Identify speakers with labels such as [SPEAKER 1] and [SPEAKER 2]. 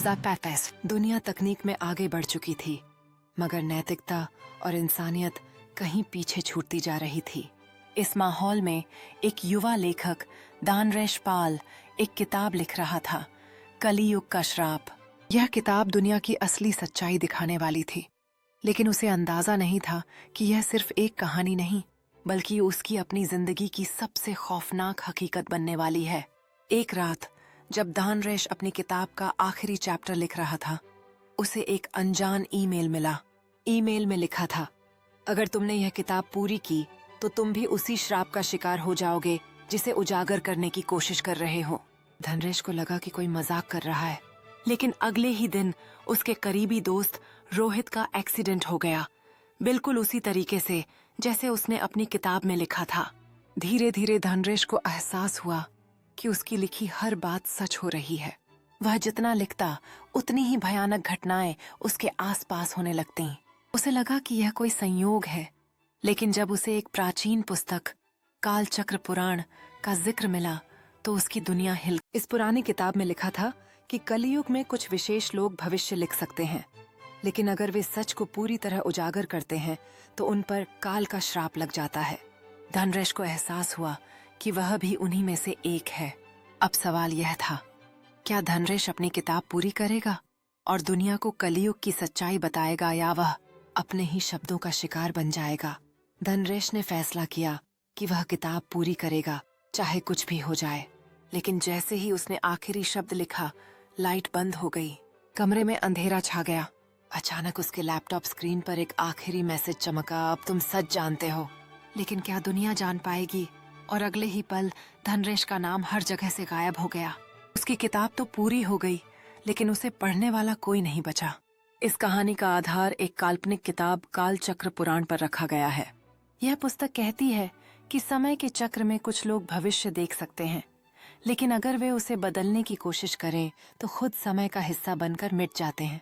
[SPEAKER 1] 2035 दुनिया तकनीक में आगे बढ़ चुकी थी, मगर नैतिकता और इंसानियत कहीं पीछे छूटती जा रही थी। इस माहौल में एक युवा लेखक दानरेश पाल एक किताब लिख रहा था, कलियुग का श्राप। यह किताब दुनिया की असली सच्चाई दिखाने वाली थी, लेकिन उसे अंदाजा नहीं था कि यह सिर्फ एक कहानी नहीं, बल्कि उसकी अपनी जिंदगी की सबसे खौफनाक हकीकत बनने वाली है। एक रात जब दानरेश अपनी किताब का आखिरी चैप्टर लिख रहा था, उसे एक अनजान ईमेल मिला। ईमेल में लिखा था, अगर तुमने यह किताब पूरी की तो तुम भी उसी श्राप का शिकार हो जाओगे जिसे उजागर करने की कोशिश कर रहे हो। दानरेश को लगा कि कोई मजाक कर रहा है, लेकिन अगले ही दिन उसके करीबी दोस्त रोहित का एक्सीडेंट हो गया, बिल्कुल उसी तरीके से जैसे उसने अपनी किताब में लिखा था। धीरे धीरे दानरेश को एहसास हुआ कि उसकी लिखी हर बात सच हो रही है। वह जितना लिखता उतनी ही भयानक घटनाएं उसके आसपास होने लगती। उसे लगा कि यह कोई संयोग है, लेकिन जब उसे एक प्राचीन पुस्तक कालचक्र पुराण का जिक्र मिला तो उसकी दुनिया हिल। इस पुरानी किताब में लिखा था कि कलयुग में कुछ विशेष लोग भविष्य लिख सकते हैं, लेकिन अगर वे सच को पूरी तरह उजागर करते हैं तो उन पर काल का श्राप लग जाता है। दानरेश को एहसास हुआ कि वह भी उन्हीं में से एक है। अब सवाल यह था, क्या दानरेश अपनी किताब पूरी करेगा और दुनिया को कलयुग की सच्चाई बताएगा, या वह अपने ही शब्दों का शिकार बन जाएगा? दानरेश ने फैसला किया कि वह किताब पूरी करेगा, चाहे कुछ भी हो जाए। लेकिन जैसे ही उसने आखिरी शब्द लिखा, लाइट बंद हो गई। कमरे में अंधेरा छा गया। अचानक उसके लैपटॉप स्क्रीन पर एक आखिरी मैसेज चमका, अब तुम सच जानते हो। लेकिन क्या दुनिया जान पाएगी? और अगले ही पल दानरेश का नाम हर जगह से गायब हो गया। उसकी किताब तो पूरी हो गई, लेकिन उसे पढ़ने वाला कोई नहीं बचा। इस कहानी का आधार एक काल्पनिक किताब कालचक्र पुराण पर रखा गया है। यह पुस्तक कहती है कि समय के चक्र में कुछ लोग भविष्य देख सकते हैं, लेकिन अगर वे उसे बदलने की कोशिश करें तो खुद समय का हिस्सा बनकर मिट जाते हैं।